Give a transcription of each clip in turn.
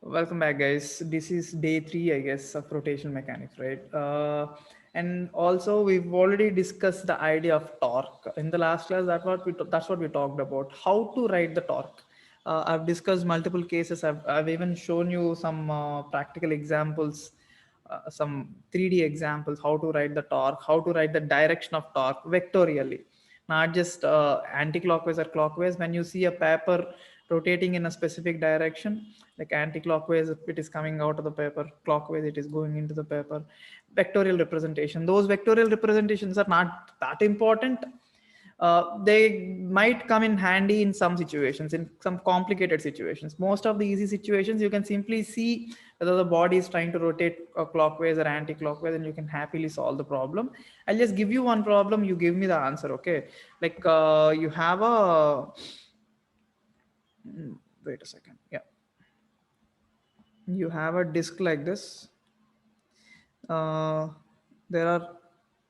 Welcome back, guys. This is day three, I guess, of rotation mechanics, right? And also, we've already discussed the idea of torque in the last class. That's what we talked about. How to write the torque. I've discussed multiple cases. I've even shown you some practical examples, some 3D examples. How to write the torque, how to write the direction of torque vectorially, not just anti-clockwise or clockwise. When you see a paper rotating in a specific direction, like anti-clockwise it is coming out of the paper, clockwise it is going into the paper. Vectorial representation, those vectorial representations are not that important. They might come in handy in some situations, in some complicated situations. Most of the easy situations you can simply see whether the body is trying to rotate clockwise or anti-clockwise, and you can happily solve the problem. I'll just give you one problem, you give me the answer, okay? Like you have a wait a second, yeah, you have a disc like this. uh, there are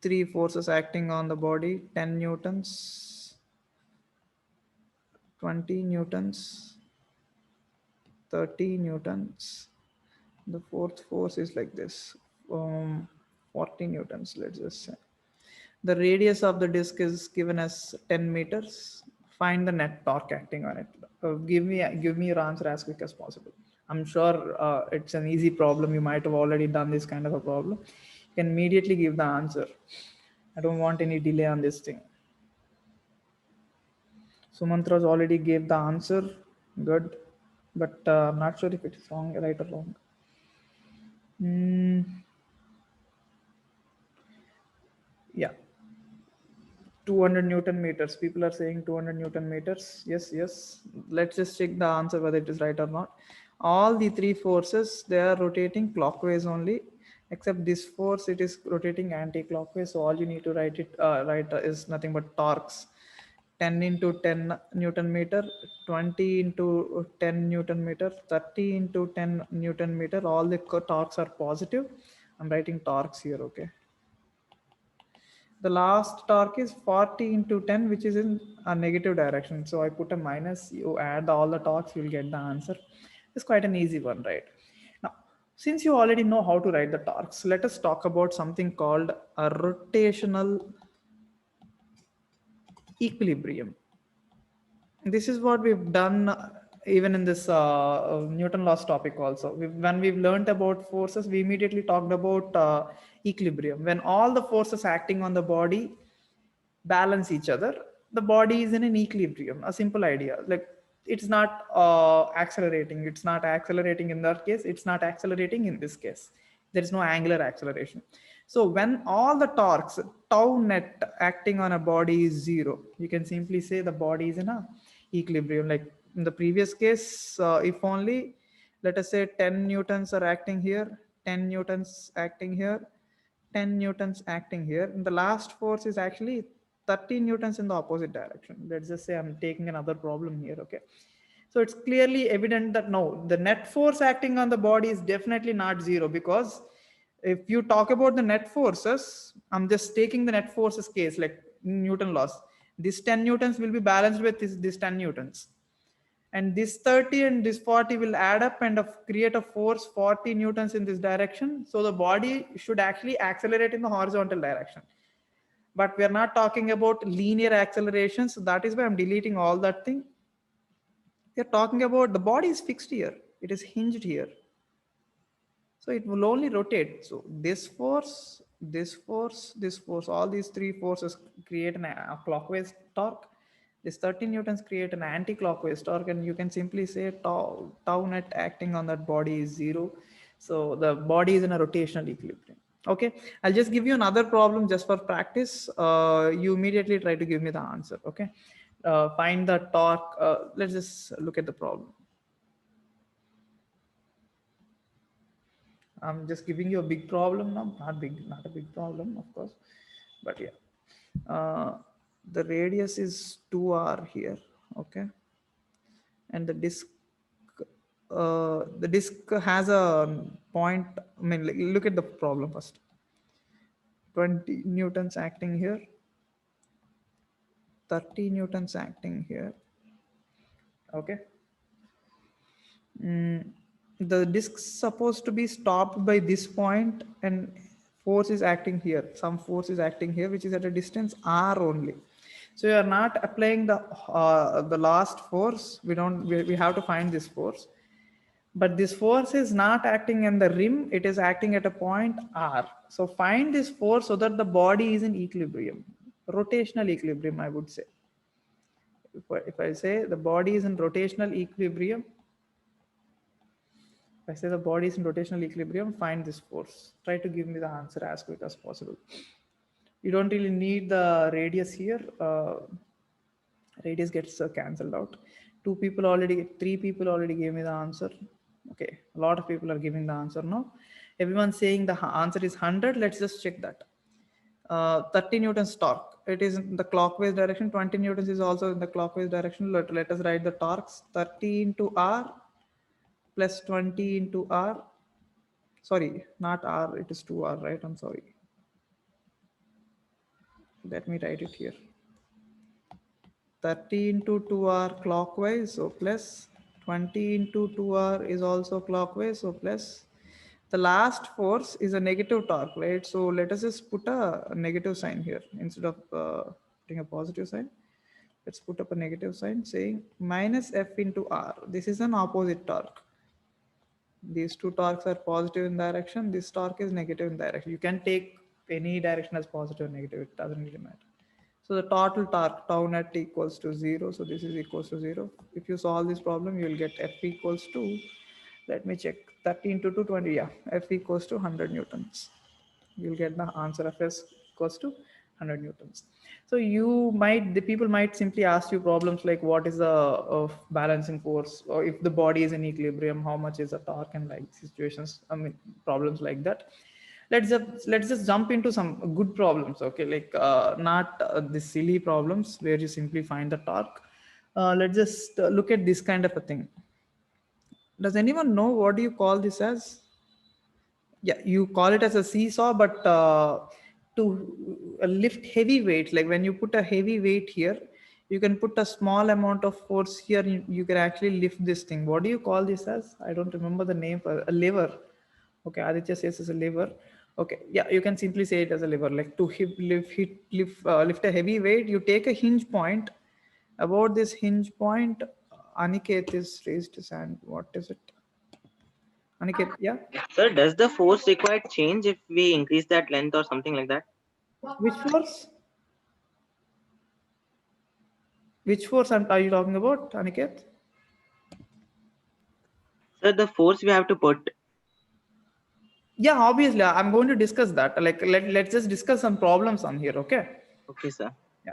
three forces acting on the body: 10 newtons, 20 newtons, 30 newtons. The fourth force is like this, 40 newtons, let's just say. The radius of the disc is given as 10 meters. Find the net torque acting on it. Give me your answer as quick as possible. I'm sure it's an easy problem. You might have already done this kind of a problem. You can immediately give the answer. I don't want any delay on this thing. Sumantra's already gave the answer. Good. But I'm not sure if it's wrong, right or wrong. Mm, yeah. 200 newton meters, people are saying 200 newton meters. Yes, yes, let's just check the answer whether it is right or not. All the three forces, they are rotating clockwise only, except this force, it is rotating anti-clockwise. So all you need to write is nothing but torques. 10 into 10 newton meter, 20 into 10 newton meter, 30 into 10 newton meter. All the torques are positive. I'm writing torques here, okay? The last torque is 40 into 10, which is in a negative direction. So I put a minus, you add all the torques, you'll get the answer. It's quite an easy one, right? Now, since you already know how to write the torques, let us talk about something called a rotational equilibrium. This is what we've done even in this Newton laws topic also. When we've learned about forces, we immediately talked about equilibrium. When all the forces acting on the body balance each other, the body is in an equilibrium. A simple idea, like it's not accelerating, it's not accelerating in that case, it's not accelerating in this case. There is no angular acceleration. So when all the torques, tau net acting on a body is zero, you can simply say the body is in a equilibrium. Like in the previous case, if only, let us say 10 newtons are acting here, 10 newtons acting here, 10 newtons acting here, and the last force is actually 30 newtons in the opposite direction. Let's just say I'm taking another problem here, okay? So it's clearly evident that no, the net force acting on the body is definitely not zero, because if you talk about the net forces, I'm just taking the net forces case, like Newton laws. This 10 newtons will be balanced with this 10 newtons, and this 30 and this 40 will add up and create a force 40 newtons in this direction. So the body should actually accelerate in the horizontal direction, but we are not talking about linear acceleration, so that is why I'm deleting all that thing. We are talking about the body is fixed here, it is hinged here, so it will only rotate. So this force, this force, this force, all these three forces create a clockwise torque. This 30 newtons create an anti-clockwise torque, and you can simply say tau net acting on that body is zero. So the body is in a rotational equilibrium. Okay, I'll just give you another problem just for practice. You immediately try to give me the answer. Okay, find the torque. Let's just look at the problem. I'm just giving you a big problem now, not big, not a big problem, of course, but yeah. Uh, the radius is 2r here, okay, and the disc has a point. I mean, look at the problem first. 20 newtons acting here, 30 newtons acting here, okay. Mm, the disk supposed to be stopped by this point, and force is acting here, some force is acting here, which is at a distance r only. So you are not applying the last force. We have to find this force, but this force is not acting in the rim, it is acting at a point r. So find this force so that the body is in equilibrium, rotational equilibrium, I would say. If I say the body is in rotational equilibrium, if I say the body is in rotational equilibrium, find this force. Try to give me the answer as quick as possible. You don't really need the radius here. Radius gets cancelled out. Three people already gave me the answer. Okay, a lot of people are giving the answer now. Everyone's saying the answer is 100. Let's just check that. 30 newtons torque. It is in the clockwise direction. 20 newtons is also in the clockwise direction. Let us write the torques. 30 into R plus 20 into R. Sorry, not R, it is 2R, right? I'm sorry. Let me write it here. 30 into 2R clockwise, so plus 20 into 2R is also clockwise, so plus. The last force is a negative torque, right? So let us just put a negative sign here instead of putting a positive sign. Let's put up a negative sign saying minus F into R. This is an opposite torque. These two torques are positive in direction. This torque is negative in direction. You can take any direction as positive or negative. It doesn't really matter. So the total torque tau net equals to 0. So this is equals to 0. If you solve this problem, you will get F equals to, let me check, 30 into 220. Yeah, F equals to 100 newtons. You'll get the answer of S equals to 100 newtons. So the people might simply ask you problems like what is the balancing force, or if the body is in equilibrium, how much is the torque, and like situations, I mean, problems like that. Let's just jump into some good problems, okay? Like not the silly problems where you simply find the torque. Let's just look at this kind of a thing. Does anyone know what do you call this as? Yeah, you call it as a seesaw, but to lift heavy weights, like when you put a heavy weight here, you can put a small amount of force here, you can actually lift this thing. What do you call this as? I don't remember the name for a lever. Okay, Aditya says it's a lever. Okay, yeah, you can simply say it as a lever. Like to lift a heavy weight, you take a hinge point. About this hinge point, Aniket is raised his hand. What is it? Aniket, yeah. Sir, does the force required change if we increase that length or something like that? Which force? Which force are you talking about, Aniket? Sir, the force we have to put. Yeah, obviously, I'm going to discuss that. Like, let's just discuss some problems on here, okay? Okay, sir. Yeah.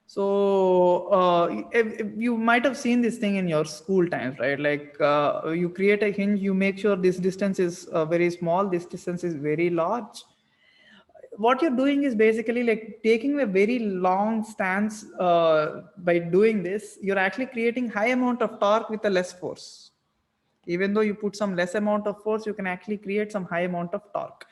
So, if you might have seen this thing in your school times, right? Like, you create a hinge, you make sure this distance is very small, this distance is very large. What you're doing is basically like taking a very long stance. By doing this, you're actually creating high amount of torque with a less force. Even though you put some less amount of force, you can actually create some high amount of torque.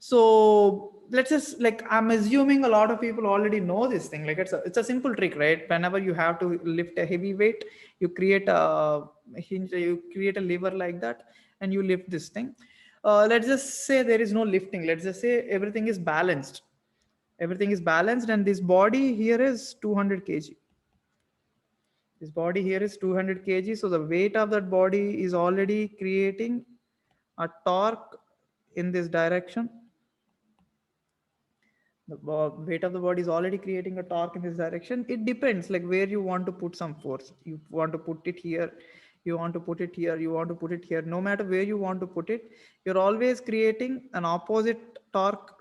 So let's just, like, I'm assuming a lot of people already know this thing. Like it's a simple trick, right? Whenever you have to lift a heavy weight, you create a hinge, you create a lever like that, and you lift this thing. Let's just say there is no lifting. Let's just say everything is balanced. Everything is balanced, and this body here is 200 kg. This body here is 200 kg. So the weight of that body is already creating a torque in this direction. The weight of the body is already creating a torque in this direction. It depends like where you want to put some force. You want to put it here, you want to put it here, you want to put it here. No matter where you want to put it, you're always creating an opposite torque,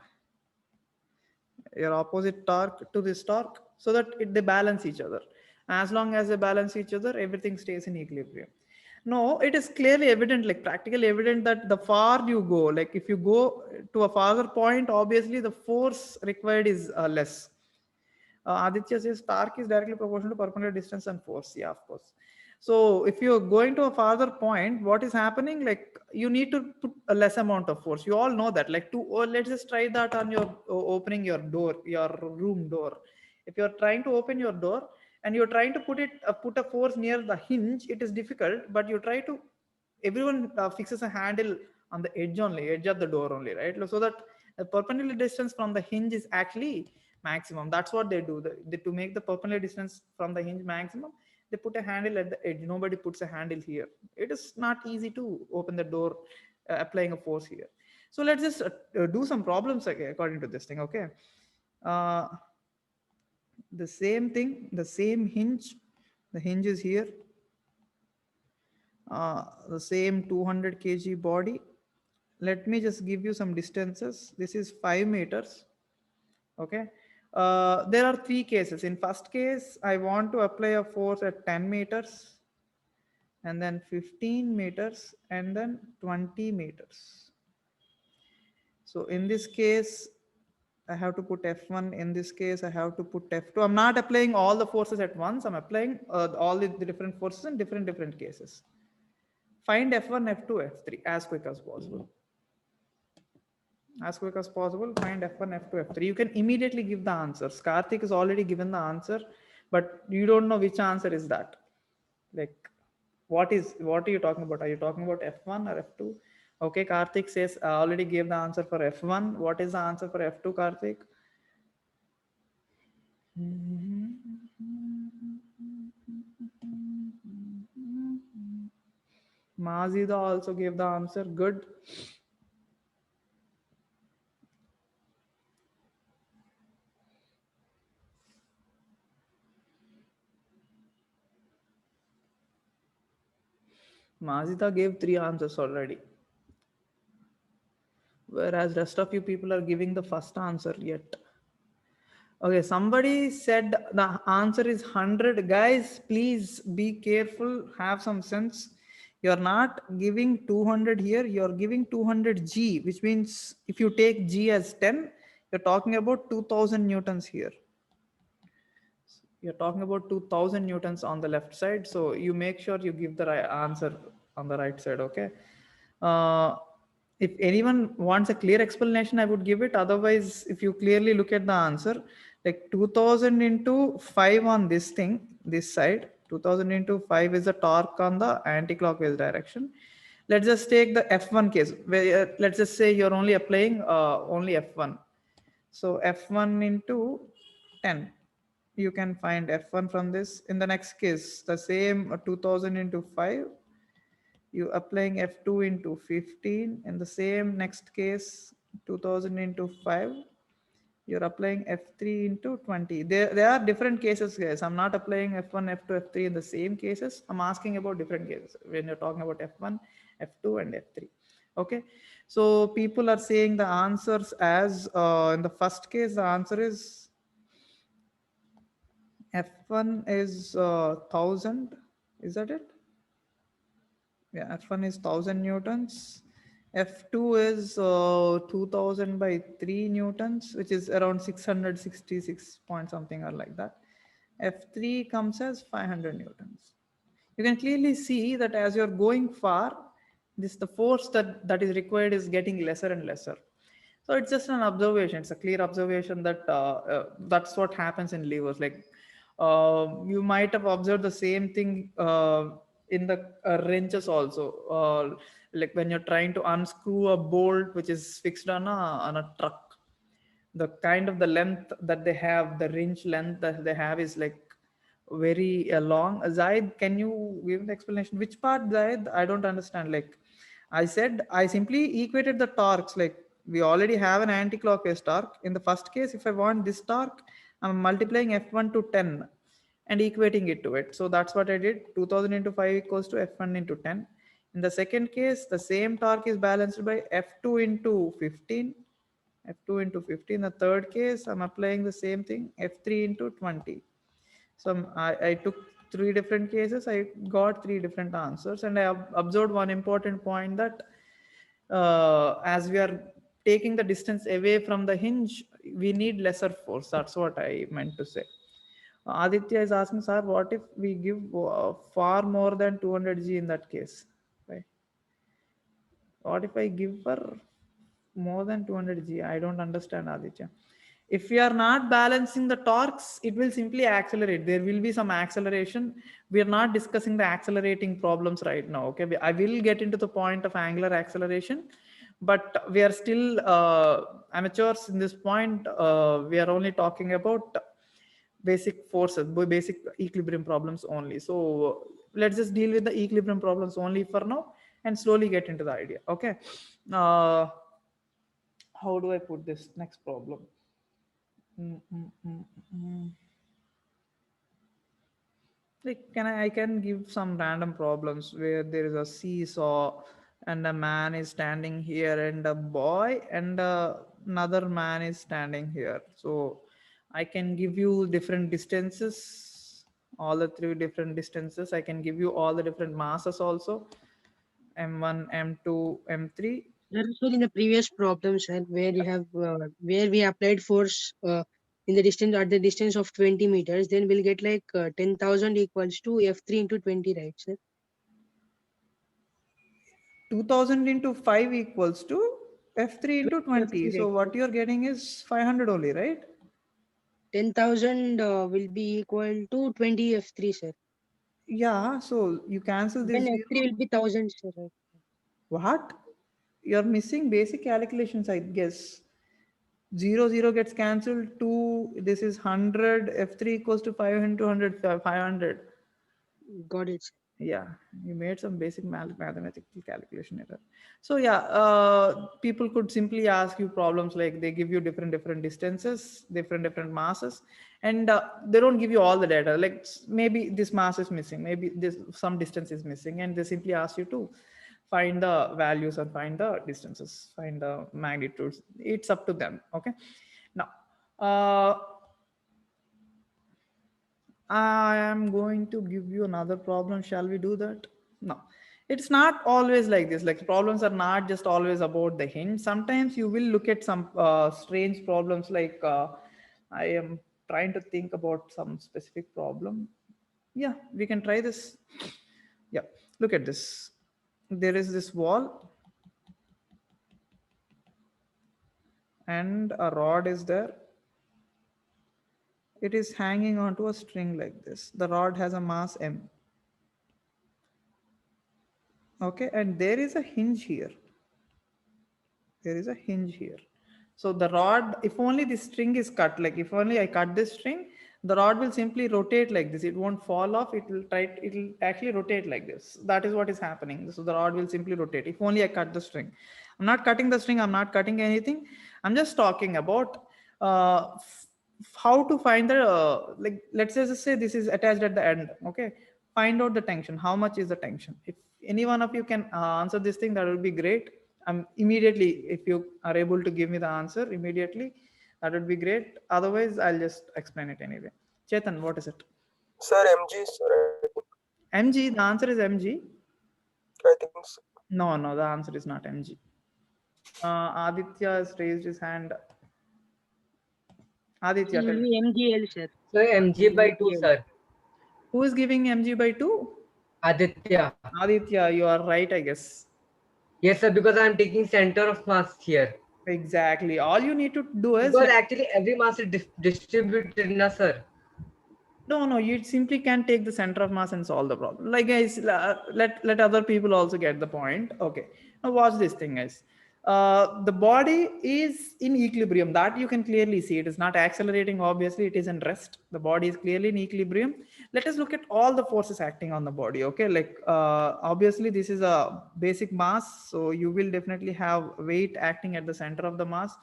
your opposite torque to this torque, so that they balance each other. As long as they balance each other, everything stays in equilibrium. No, it is clearly evident, like practically evident, that the far you go, like if you go to a farther point, obviously the force required is less. Aditya says torque is directly proportional to perpendicular distance and force. Yeah, of course. So if you're going to a farther point, what is happening? Like you need to put a less amount of force. You all know that. Like let's just try that on your opening your door, your room door. If you're trying to open your door and you're trying to put a force near the hinge, it is difficult. But you try to everyone fixes a handle on the edge only, edge of the door only, right? So that the perpendicular distance from the hinge is actually maximum. That's what they do. To make the perpendicular distance from the hinge maximum, they put a handle at the edge. Nobody puts a handle here. It is not easy to open the door applying a force here. So let's just do some problems according to this thing. Okay. Uh, the same thing, the same hinge. The hinge is here. The same 200 kg body. Let me just give you some distances. This is 5 meters. Okay. There are three cases. In first case, I want to apply a force at 10 meters, and then 15 meters, and then 20 meters. So in this case, I have to put F1. In this case, I have to put F2. I'm not applying all the forces at once. I'm applying all the different forces in different cases. Find F1, F2, F3 as quick as possible. As quick as possible, find F1, F2, F3. You can immediately give the answers. Karthik has already given the answer, but you don't know which answer is that. Like, what are you talking about? Are you talking about F1 or F2? Okay, Karthik says I already gave the answer for F1. What is the answer for F2, Karthik? Mazida also gave the answer. Good. Mazida gave 3 answers already, whereas rest of you people are giving the first answer yet. Okay, somebody said the answer is 100. Guys, please be careful, have some sense. You're not giving 200 here, you're giving 200 G, which means if you take G as 10, you're talking about 2000 newtons here. You're talking about 2000 newtons on the left side. So you make sure you give the right answer on the right side, okay? If anyone wants a clear explanation, I would give it. Otherwise, if you clearly look at the answer, like 2000 into 5 on this thing, this side, 2000 into 5 is the torque on the anti-clockwise direction. Let's just take the F1 case, where let's just say you're only applying only F1. So F1 into 10. You can find F1 from this. In the next case, the same 2000 into 5, you applying F2 into 15. In the same next case, 2000 into 5, you're applying F3 into 20. There are different cases, guys. I'm not applying F1, F2, F3 in the same cases. I'm asking about different cases when you're talking about F1, F2, and F3. Okay. So people are saying the answers as in the first case, the answer is F1 is 1000. Is that it? Yeah, F1 is 1000 newtons. F2 is 2000 by 3 newtons, which is around 666 point something or like that. F3 comes as 500 newtons. You can clearly see that as you're going far, the force that is required is getting lesser and lesser. So it's just an observation. It's a clear observation that that's what happens in levers. Like you might have observed the same thing in the wrenches also. Like when you're trying to unscrew a bolt which is fixed on a truck, the kind of the length that they have, the wrench length that they have is like very long. Zaid, can you give the explanation? Which part, Zaid? I don't understand. Like I said, I simply equated the torques. Like we already have an anti-clockwise torque. In the first case, if I want this torque, I'm multiplying F1 to 10 and equating it to it. So that's what I did. 2000 into 5 equals to F1 into 10. In the second case, the same torque is balanced by F2 into 15. F2 into 15. The third case, I'm applying the same thing, F3 into 20. So I took 3 different cases. I got 3 different answers, and I observed one important point that as we are taking the distance away from the hinge, we need lesser force. That's what I meant to say. Aditya is asking, sir, what if we give far more than 200 G in that case? Right? What if I give for more than 200 G? I don't understand, Aditya. If we are not balancing the torques, it will simply accelerate. There will be some acceleration. We are not discussing the accelerating problems right now. Okay, I will get into the point of angular acceleration, but we are still amateurs in this point. We are only talking about basic forces, basic equilibrium problems only. So let's just deal with the equilibrium problems only for now and slowly get into the idea. Okay. How do I put this next problem? Like, I can give some random problems where there is a seesaw and a man is standing here and a boy and another man is standing here. So I can give you different distances, all the three different distances. I can give you all the different masses also, m1, m2, m3. So in the previous problem, sir, where you have where we applied force in the distance at the distance of 20 meters, then we'll get like 10,000 equals to F3 into 20, right, sir? 2000 into 5 equals to f3 into 20. F3, So right, what sir? you're getting is 500 only, right? 10,000 will be equal to 20 F3, sir. Yeah, so you cancel this Then zero. F3 will be 1,000, sir. Right? What? You're missing basic calculations, I guess. 0 gets cancelled. 2, this is 100. F3 equals to 500, 500. Got it, sir. Yeah, you made some basic mathematical calculation error. So yeah, people could simply ask you problems like they give you different distances, different masses, and they don't give you all the data. Like maybe this mass is missing, maybe this some distance is missing, and they simply ask you to find the values and find the distances, find the magnitudes. It's up to them. Okay. Now, I am going to give you another problem. Shall we do that? No. It's not always like this. Like problems are not just always about the hint. Sometimes you will look at some strange problems like I am trying to think about some specific problem. Yeah, we can try this. Yeah, look at this. There is this wall and a rod is there. It is hanging onto a string like this. The rod has a mass m. Okay, and there is a hinge here. There is a hinge here. So the rod, if only the string is cut, like if only I cut this string, the rod will simply rotate like this. It won't fall off. It will actually rotate like this. That is what is happening. So the rod will simply rotate. If only I cut the string. I'm not cutting the string. I'm not cutting anything. I'm just talking about how to find the, like, let's just say this is attached at the end. Okay. Find out the tension. How much is the tension? If any one of you can answer this thing, that would be great. Immediately, if you are able to give me the answer immediately, that would be great. Otherwise, I'll just explain it anyway. Chetan, what is it? Sir, MG, sir, I think. MG. The answer is MG. I think so. No, the answer is not MG. Aditya has raised his hand. Aditya, tell me. MGL, sir. So MG by 2, sir. Who is giving MG by 2? Aditya. Aditya, you are right, I guess. Yes, sir, because I'm taking center of mass here. Exactly. All you need to do is... Because actually every mass is distributed, na, sir. No, you simply can take the center of mass and solve the problem. Like guys, let other people also get the point. Okay, now watch this thing, guys. The body is in equilibrium. That you can clearly see. It is not accelerating. Obviously, it is in rest. The body is clearly in equilibrium. Let us look at all the forces acting on the body. Okay, like obviously this is a basic mass, so you will definitely have weight acting at the center of the mass.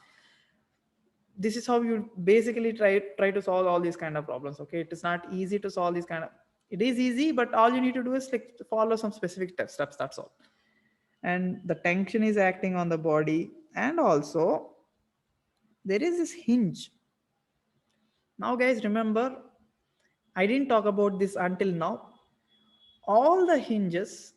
This is how you basically try to solve all these kind of problems. Okay, it is not easy to solve these kind of, it is easy, but all you need to do is like follow some specific steps, that's all. And the tension is acting on the body, and also there is this hinge. Now guys, remember, I didn't talk about this until now. all the hinges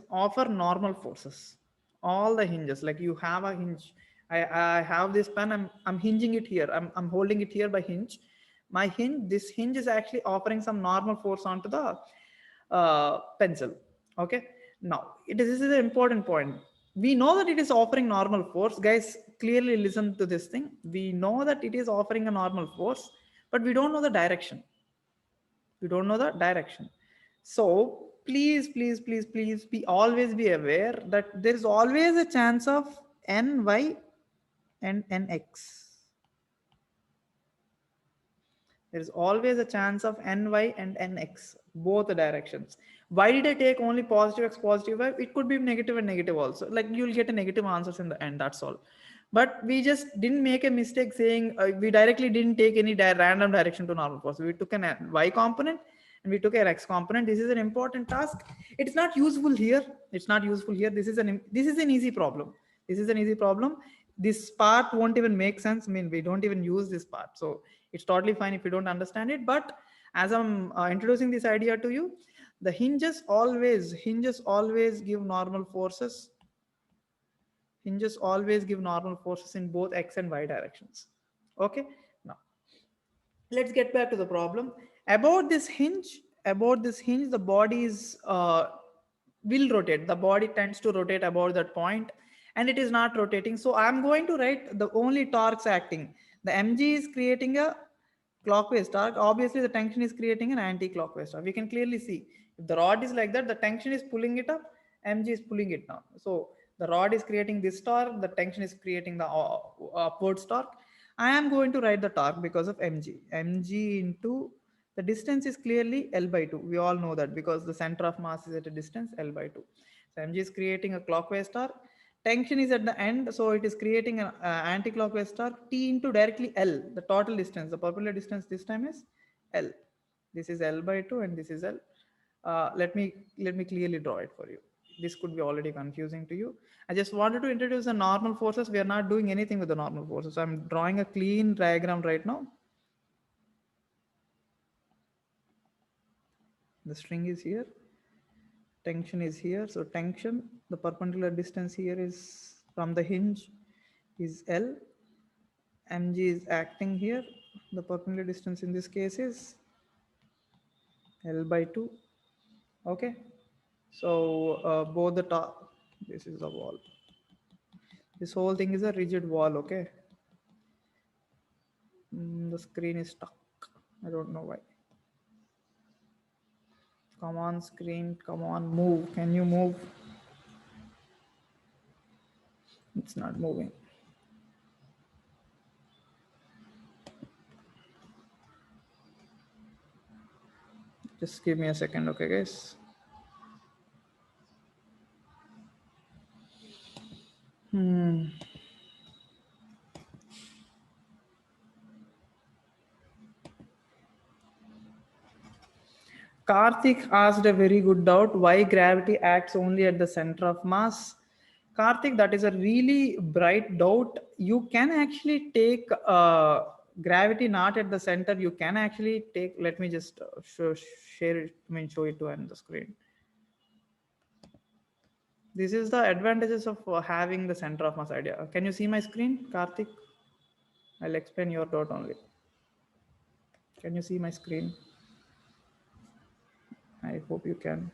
offer normal forces. All the hinges, like you have a hinge. I have this pen, I'm hinging it here, I'm holding it here by hinge. My hinge, this hinge is actually offering some normal force onto the pencil. Okay, now this is an important point. we know that it is offering normal force. Guys, clearly listen to this thing. We know that it is offering a normal force, but we don't know the direction. We don't know the direction. So please, please, please, please be always be aware that there is always a chance of Ny and Nx. There is always a chance of Ny and Nx, both the directions. Why did I take only positive X, positive Y? It could be negative and negative also. Like you'll get a negative answers in the end, that's all. But we just didn't make a mistake saying we directly didn't take any random direction to normal force. We took an Y component and we took an X component. This is an important task. It's not useful here. It's not useful here. This is an easy problem. This is an easy problem. This part won't even make sense. I mean, we don't even use this part. So it's totally fine if you don't understand it. But as I'm introducing this idea to you, the hinges always give normal forces. Hinges always give normal forces in both X and Y directions. Okay. Now let's get back to the problem. About this hinge, the body is will rotate. The body tends to rotate about that point, and it is not rotating. So I'm going to write the only torques acting. The mg is creating a clockwise torque. Obviously, the tension is creating an anti-clockwise torque. We can clearly see if the rod is like that, the tension is pulling it up, mg is pulling it down. So the rod is creating this torque, the tension is creating the upwards torque. I am going to write the torque because of mg. Mg into the distance is clearly L by 2. We all know that because the center of mass is at a distance L by 2. So mg is creating a clockwise torque. Tension is at the end, so it is creating an anti-clockwise torque. T into directly L, the total distance, the perpendicular distance this time is L. This is L by 2 and this is L. Let me clearly draw it for you. This could be already confusing to you. I just wanted to introduce the normal forces. We are not doing anything with the normal forces. I'm drawing a clean diagram right now. The string is here, tension is here. So tension, the perpendicular distance here is from the hinge is L. Mg is acting here. The perpendicular distance in this case is L by 2. Okay. So both the top, this is the wall. This whole thing is a rigid wall. Okay. The screen is stuck. I don't know why. Come on, screen. Come on, move. Can you move? It's not moving. Just give me a second, okay, guys? Karthik asked a very good doubt, why gravity acts only at the center of mass. Karthik, that is a really bright doubt. You can actually take gravity not at the center. You can actually take, let me just show it to on the screen. This is the advantages of having the center of mass idea. Can you see my screen, Karthik? I'll explain your doubt only. Can you see my screen? I hope you can.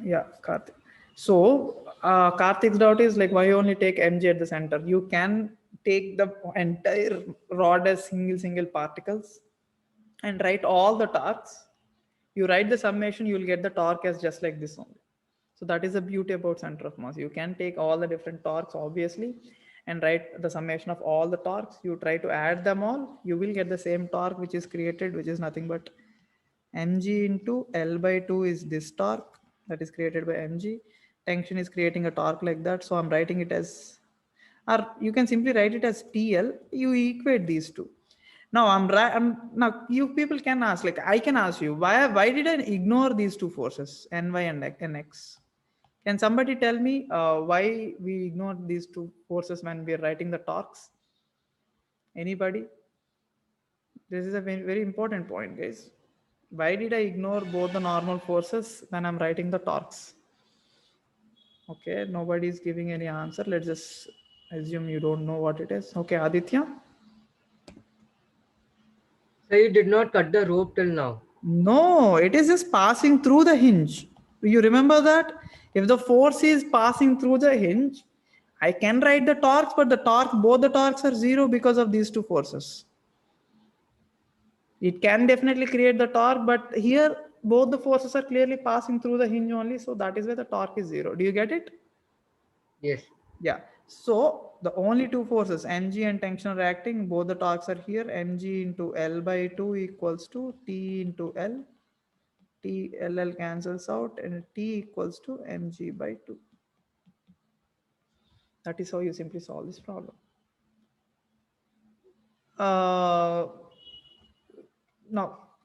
Yeah, Karthik. So Karthik's doubt is like, why only take mg at the center? You can take the entire rod as single particles and write all the torques. You write the summation, you will get the torque as just like this only. So that is the beauty about center of mass. You can take all the different torques, obviously, and write the summation of all the torques. You try to add them all, you will get the same torque which is created, which is nothing but mg into L by 2 is this torque that is created by mg. Tension is creating a torque like that. So I'm writing it as, or you can simply write it as TL. You equate these two. Now now you people can ask, like I can ask you, why did I ignore these two forces, Ny and Nx? Can somebody tell me why we ignored these two forces when we are writing the torques? Anybody? This is a very, very important point, guys. Why did I ignore both the normal forces when I'm writing the torques? Okay, nobody is giving any answer. Let's just assume you don't know what it is. Okay, Aditya? So you did not cut the rope till now. No, it is just passing through the hinge. You remember that? If the force is passing through the hinge, I can write the torques, but both the torques are zero because of these two forces. It can definitely create the torque, but here both the forces are clearly passing through the hinge only, so that is why the torque is zero. Do you get it? Yes. Yeah. So the only two forces, mg and tension are acting, both the torques are here. Mg into L by 2 equals to T into L. TLL cancels out and T equals to mg by 2. That is how you simply solve this problem. Now,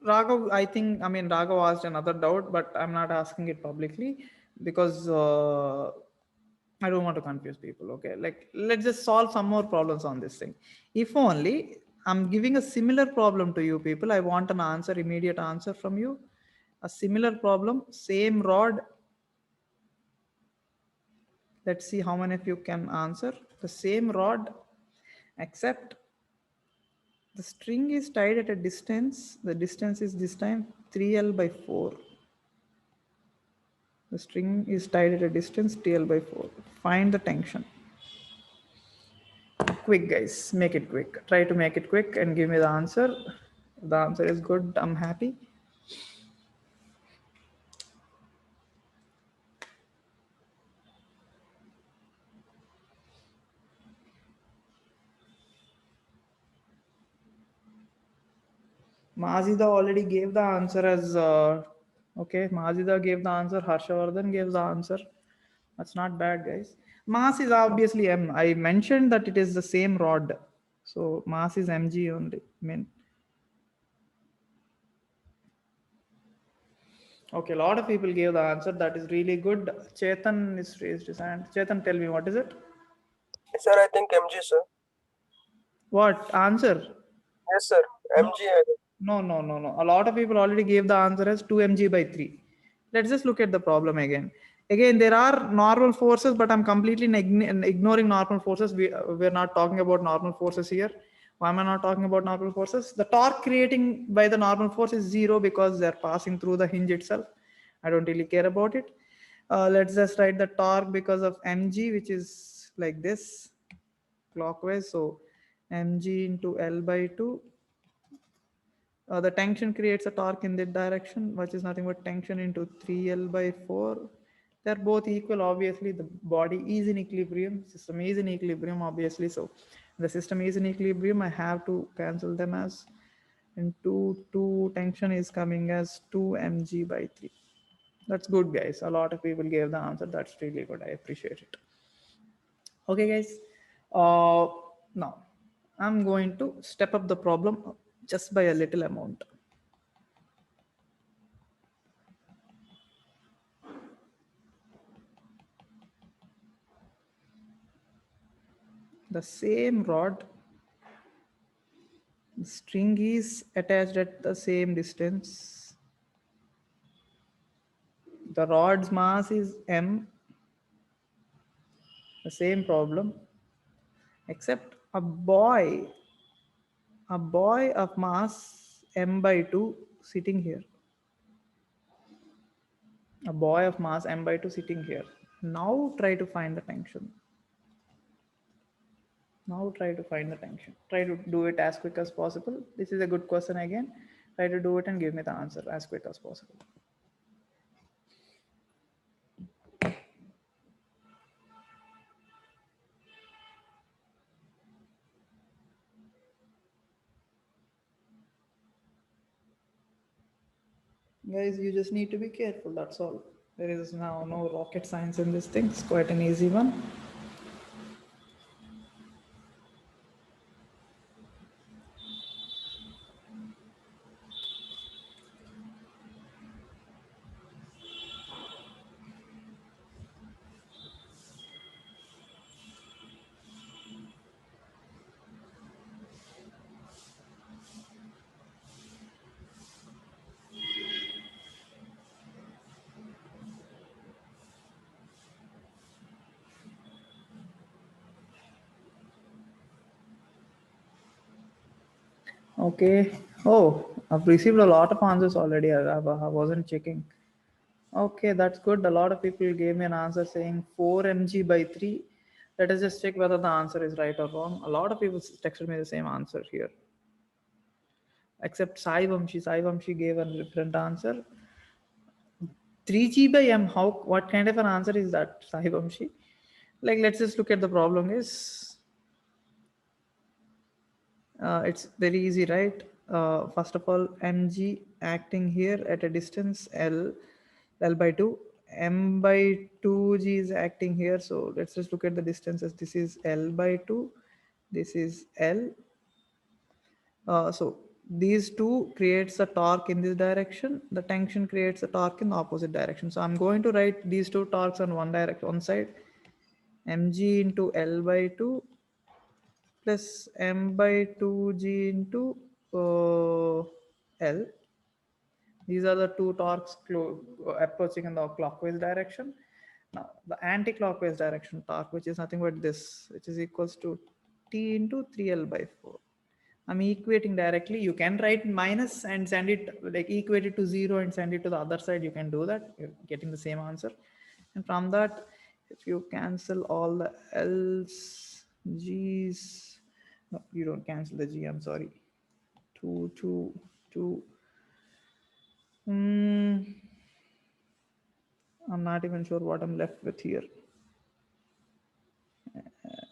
Raghav, Raghav asked another doubt, but I'm not asking it publicly because I don't want to confuse people. Okay, like let's just solve some more problems on this thing. If only I'm giving a similar problem to you people, I want an answer, immediate answer from you. A similar problem, same rod. Let's see how many of you can answer. The same rod, except the string is tied at a distance. The distance is this time 3L by 4. The string is tied at a distance TL by 4. Find the tension. Quick, guys. Make it quick. Try to make it quick and give me the answer. If the answer is good, I'm happy. Mazida already gave the answer as okay. Mazida gave the answer. Harshavardhan gave the answer. That's not bad, guys. Mass is obviously M. I mentioned that it is the same rod. So mass is mg only. Okay, a lot of people gave the answer. That is really good. Chetan is raised his hand. Chetan, tell me, what is it? Sir, I think mg, sir. What answer? Yes, sir. mg. I think. No. A lot of people already gave the answer as 2 mg by 3. Let's just look at the problem again. Again, there are normal forces, but I'm completely ignoring normal forces. We're not talking about normal forces here. Why am I not talking about normal forces? The torque creating by the normal force is zero because they're passing through the hinge itself. I don't really care about it. Let's just write the torque because of mg, which is like this, clockwise. So mg into L by 2. The tension creates a torque in that direction, which is nothing but tension into 3L by 4. They're both equal. Obviously, the body is in equilibrium, system is in equilibrium, obviously. So the system is in equilibrium. I have to cancel them as, and 2 tension is coming as 2 mg by 3. That's good, guys. A lot of people gave the answer. That's really good. I appreciate it. Okay, guys. Now I'm going to step up the problem just by a little amount. The same rod, the string is attached at the same distance. The rod's mass is m. The same problem, except a boy of mass m by 2 sitting here. A boy of mass m by 2 sitting here. Now try to find the tension. Try to do it as quick as possible. This is a good question again. Try to do it and give me the answer as quick as possible. Guys, you just need to be careful, that's all. There is now no rocket science in this thing. It's quite an easy one. Okay. Oh, I've received a lot of answers already. I wasn't checking. Okay, that's good. A lot of people gave me an answer saying 4 mg by 3. Let us just check whether the answer is right or wrong. A lot of people texted me the same answer here. Except Sai Vamshi. Sai Vamshi gave a different answer. 3g by m. What kind of an answer is that, Sai Vamshi? Like, let's just look at the problem is. It's very easy, right? First of all, mg acting here at a distance L by 2. M by 2g is acting here. So let's just look at the distances. This is L by 2. This is L. So these two creates a torque in this direction. The tension creates a torque in the opposite direction. So I'm going to write these two torques on one side. Mg into L by 2 plus m by 2g into L. These are the two torques approaching in the clockwise direction. Now the anti-clockwise direction torque, which is nothing but this, which is equals to T into 3L by 4. I'm equating directly. You can write minus and send it, like equate it to 0 and send it to the other side. You can do that. You're getting the same answer. And from that, if you cancel all the L's, G's, no, you don't cancel the G, I'm sorry. 2, 2, 2. I'm not even sure what I'm left with here.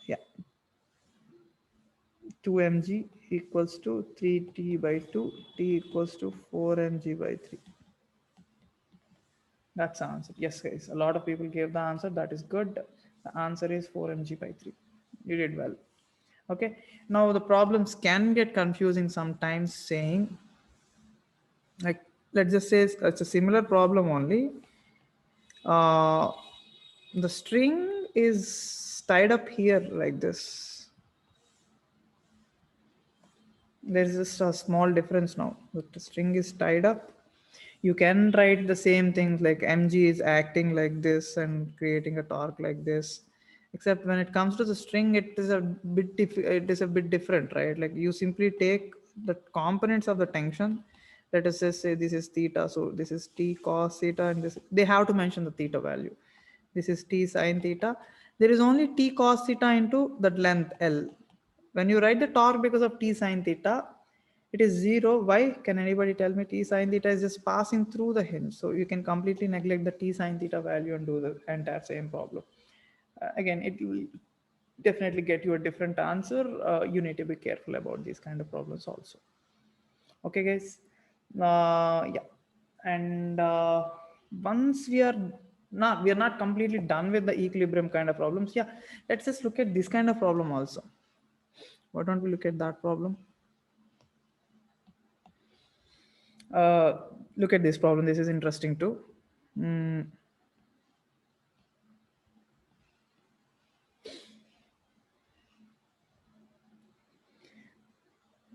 Yeah. 2 mg equals to 3t by 2, t equals to 4 mg by 3. That's the answer. Yes, guys. A lot of people gave the answer. That is good. The answer is 4 mg by 3. You did well. Okay. Now the problems can get confusing sometimes, saying, like, let's just say it's a similar problem only. The string is tied up here like this. There is just a small difference now. The string is tied up. You can write the same things like mg is acting like this and creating a torque like this. Except when it comes to the string, it is a bit different, right? Like you simply take the components of the tension. Let us just say this is theta, so this is t cos theta, and this they have to mention the theta value. This is t sine theta. There is only t cos theta into that length L. When you write the torque because of t sine theta, it is 0. Why? Can anybody tell me? T sine theta is just passing through the hinge. So you can completely neglect the t sine theta value and do the entire same problem. Again, it will definitely get you a different answer. You need to be careful about these kind of problems also. Okay, guys. Yeah. And once we are not completely done with the equilibrium kind of problems. Yeah. Let's just look at this kind of problem also. Why don't we look at that problem? Look at this problem. This is interesting too.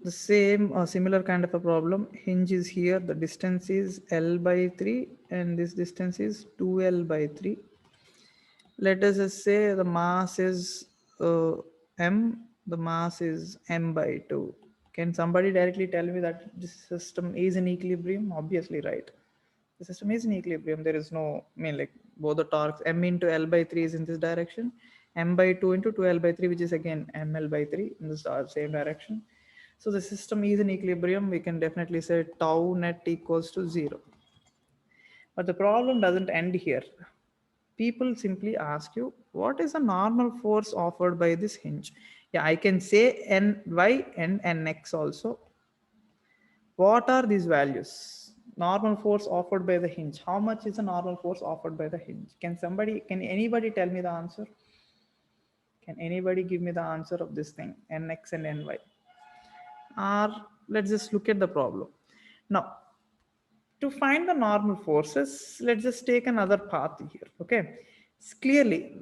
The same similar kind of a problem. Hinge is here. The distance is L by 3 and this distance is 2L by 3. Let us just say the mass is M. The mass is M by 2. Can somebody directly tell me that this system is in equilibrium? Obviously, right? The system is in equilibrium. There is no, I mean, like both the torques, M into L by 3 is in this direction, M by 2 into 2L by 3, which is again ML by 3 in the same direction. So the system is in equilibrium. We can definitely say tau net equals to 0. But the problem doesn't end here. People simply ask you, what is the normal force offered by this hinge? Yeah, I can say Ny and Nx also. What are these values? Normal force offered by the hinge. How much is the normal force offered by the hinge? Can anybody tell me the answer? Can anybody give me the answer of this thing, Nx and Ny? Or let's just look at the problem. Now, to find the normal forces, let's just take another path here. Okay, it's clearly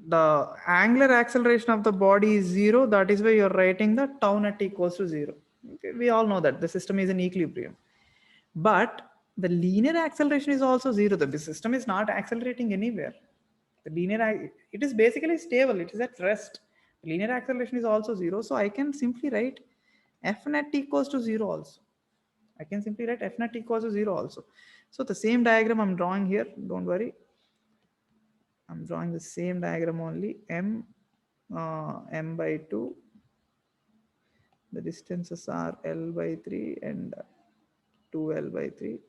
the angular acceleration of the body is 0. That is why you're writing the tau net equals to 0. Okay, we all know that the system is in equilibrium. But the linear acceleration is also 0. The system is not accelerating anywhere. The linear, it is basically stable. It is at rest. The linear acceleration is also 0. So I can simply write F net equals to 0 also. I can simply write F net equals to 0 also. So the same diagram I'm drawing here, don't worry. I'm drawing the same diagram only. M by 2. The distances are L by 3 and 2L by 3.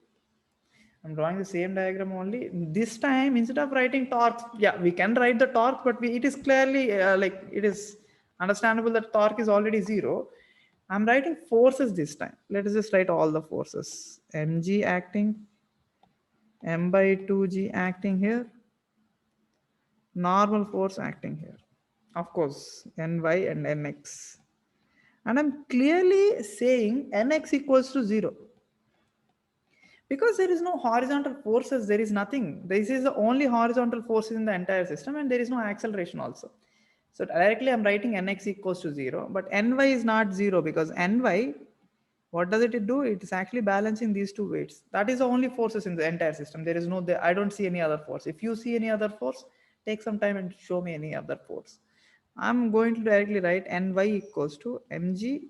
I'm drawing the same diagram only. This time, instead of writing torque, yeah, we can write the torque, but it is clearly like it is understandable that torque is already 0. I'm writing forces this time. Let us just write all the forces. Mg acting, M by 2g acting here, normal force acting here. Of course, Ny and Nx. And I'm clearly saying Nx equals to 0. Because there is no horizontal forces, there is nothing. This is the only horizontal forces in the entire system, and there is no acceleration also. So directly I'm writing Nx equals to 0, but Ny is not 0 because Ny, what does it do? It is actually balancing these two weights. That is the only forces in the entire system. There is no, I don't see any other force. If you see any other force, take some time and show me any other force. I'm going to directly write Ny equals to mg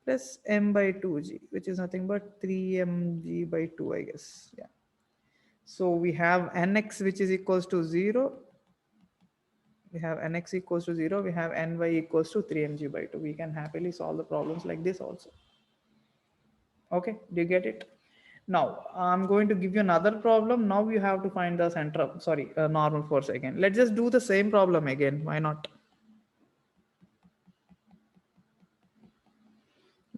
plus m by 2g, which is nothing but 3mg by 2, I guess. Yeah. So we have nx, which is equals to 0. We have nx equals to 0. We have ny equals to 3mg by 2. We can happily solve the problems like this also. Okay, do you get it? Now I'm going to give you another problem. Now you have to find the center of, normal force again. Let's just do the same problem again. Why not?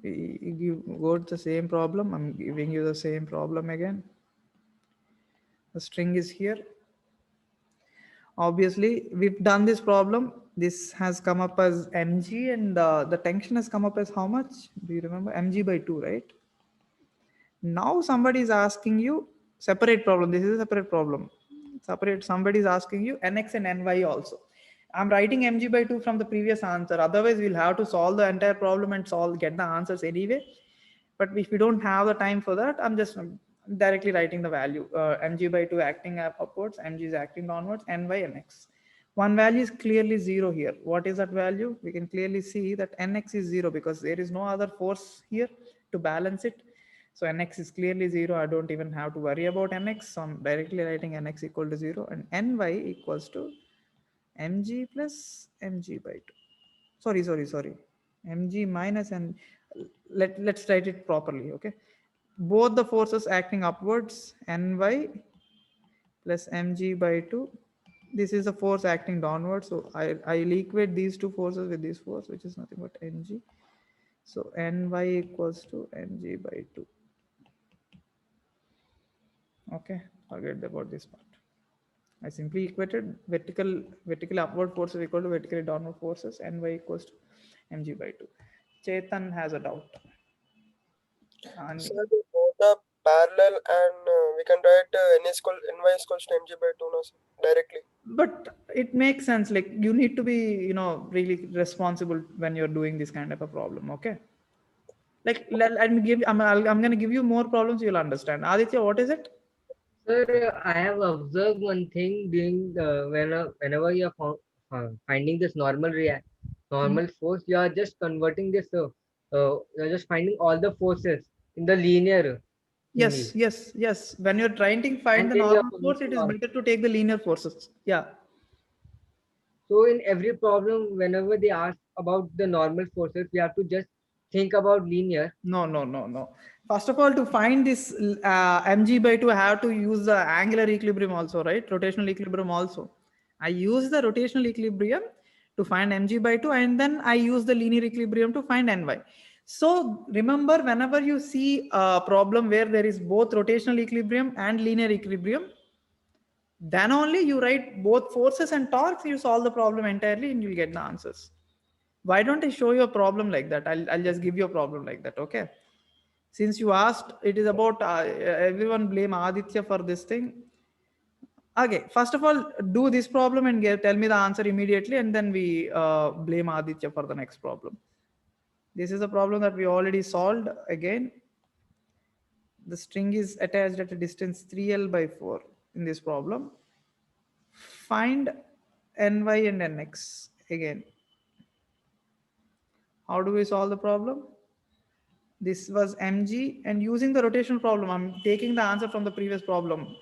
Go to the same problem. I'm giving you the same problem again. The string is here. Obviously, we've done this problem. This has come up as mg, and the tension has come up as how much? Do you remember? Mg by 2, right? Now somebody is asking you separate problem. This is a separate problem. Somebody is asking you nx and ny also. I'm writing mg by 2 from the previous answer. Otherwise, we'll have to solve the entire problem and get the answers anyway. But if we don't have the time for that, I'm just directly writing the value. Mg by 2 acting upwards, mg is acting downwards, ny nx. One value is clearly 0 here. What is that value? We can clearly see that nx is 0 because there is no other force here to balance it. So nx is clearly 0. I don't even have to worry about nx. So I'm directly writing nx equal to 0 and ny equals to mg plus mg by 2. Sorry. Mg minus and let's write it properly. Okay. Both the forces acting upwards, ny plus mg by 2. This is the force acting downwards. So I'll equate these two forces with this force, which is nothing but mg. So ny equals to mg by 2. Okay, forget about this part. I simply equated vertical upward forces equal to vertically downward forces, ny equals to mg by 2. Chetan has a doubt. Sir, they both are parallel and we can write ny equals to mg by 2 now, sir, directly. But it makes sense. Like you need to be, really responsible when you're doing this kind of a problem. Okay. Like I'm going to give you more problems. You'll understand. Aditya, what is it? Sir, I have observed one thing during whenever you are finding this normal force, you are just converting this. You're just finding all the forces in the linear only, Yes. When you're trying to find and the then you are normal force, it converting is all. better to take the linear forces. Yeah. So in every problem, whenever they ask about the normal forces, we have to just think about linear. No. First of all, to find this mg by 2, I have to use the angular equilibrium also, right? Rotational equilibrium also. I use the rotational equilibrium to find mg by 2, and then I use the linear equilibrium to find ny. So remember, whenever you see a problem where there is both rotational equilibrium and linear equilibrium, then only you write both forces and torques, you solve the problem entirely and you'll get the answers. Why don't I show you a problem like that? I'll just give you a problem like that. Okay. Since you asked, it is about everyone blame Aditya for this thing. Okay. First of all, do this problem and tell me the answer immediately. And then we blame Aditya for the next problem. This is a problem that we already solved. Again, the string is attached at a distance 3L by 4 in this problem. Find ny and nx again. How do we solve the problem? This was mg, and using the rotational problem, I'm taking the answer from the previous problem.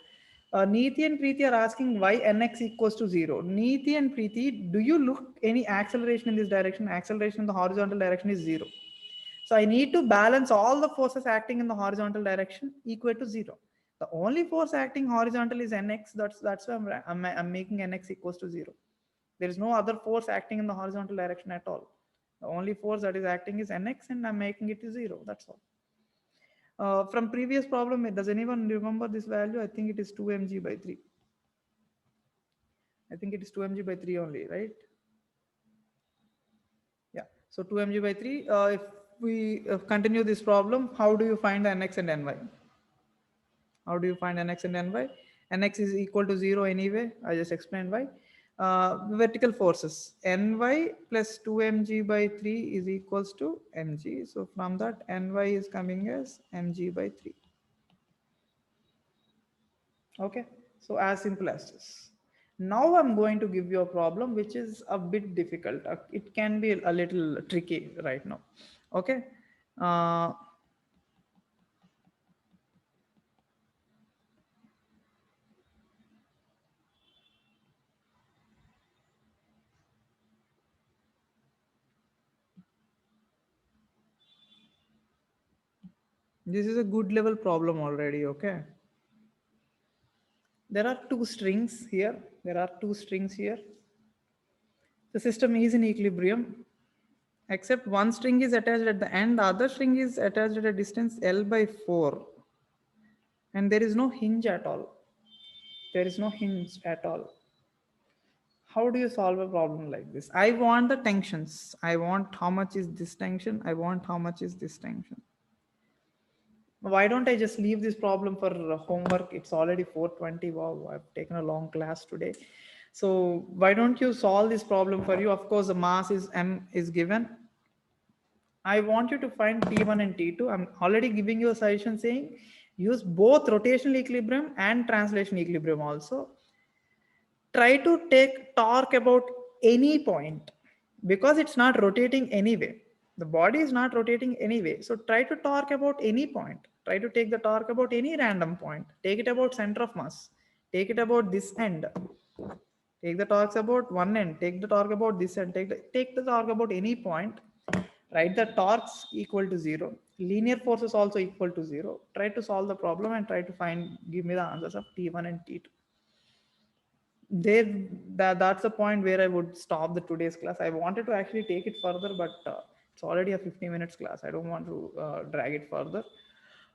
Neeti and Preeti are asking why nx equals to 0. Neeti and Preeti, do you look any acceleration in this direction? Acceleration in the horizontal direction is 0. So I need to balance all the forces acting in the horizontal direction equal to 0. The only force acting horizontal is nx. That's why I'm making nx equals to 0. There is no other force acting in the horizontal direction at all. The only force that is acting is nx, and I'm making it to 0. That's all. From previous problem, does anyone remember this value? I think it is 2 mg by 3. I think it is 2 mg by 3 only, right? Yeah. So 2 mg by 3. If we continue this problem, how do you find the nx and ny? How do you find nx and ny? Nx is equal to 0 anyway. I just explained why. Vertical forces, ny plus 2 mg by 3 is equals to mg. So from that, ny is coming as mg by 3. Okay, so as simple as this. Now I'm going to give you a problem which is a bit difficult. It can be a little tricky right now. Okay. This is a good level problem already. Okay. There are two strings here. The system is in equilibrium, except one string is attached at the end, the other string is attached at a distance L by 4. And there is no hinge at all. How do you solve a problem like this? I want the tensions. I want how much is this tension. I want how much is this tension. Why don't I just leave this problem for homework? It's already 4:20. Wow, I've taken a long class today. So why don't you solve this problem for you? Of course, the mass is m is given. I want you to find T1 and T2. I'm already giving you a suggestion saying use both rotational equilibrium and translation equilibrium also. Try to take torque about any point because it's not rotating anyway. The body is not rotating anyway. So try to torque about any point. Try to take the torque about any random point. Take it about center of mass. Take it about this end. Take the torques about one end. Take the torque about this end. Take the torque about any point. Write the torques equal to 0. Linear forces also equal to 0. Try to solve the problem and try to give me the answers of T1 and T2. That's the point where I would stop the today's class. I wanted to actually take it further, but it's already a 50 minutes class. I don't want to drag it further.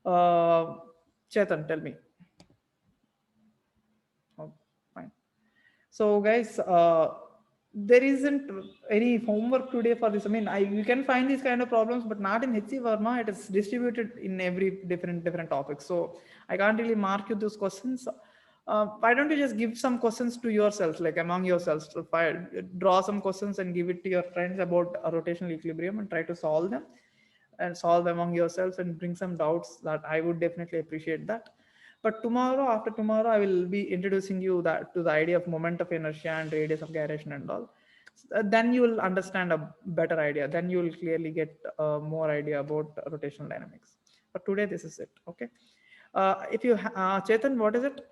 Chetan, tell me. Oh, fine. So guys, there isn't any homework today for this. I mean, you can find these kind of problems, but not in HC Verma. It is distributed in every different topics. So I can't really mark you those questions. Why don't you just give some questions to yourselves, like among yourselves? So draw some questions and give it to your friends about a rotational equilibrium and try to solve them and solve among yourselves and bring some doubts. That I would definitely appreciate that. But tomorrow, after tomorrow, I will be introducing you to the idea of moment of inertia and radius of gyration and all. Then you will understand a better idea. Then you will clearly get more idea about rotational dynamics. But today, this is it. Okay. If you Chetan, what is it?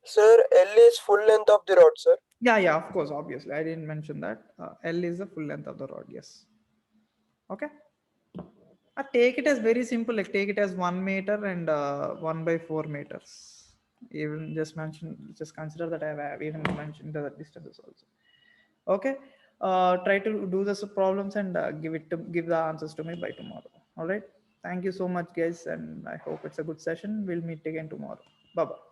Sir, L is full length of the rod, sir. Yeah, of course, obviously. I didn't mention that. L is the full length of the rod, yes. Okay. Take it as very simple, like take it as 1 meter and 1 by 4 meters. Even just consider that I've even mentioned the distances also. Okay. Try to do the problems and give the answers to me by tomorrow. All right. Thank you so much, guys, and I hope it's a good session. We'll meet again tomorrow. Bye-bye.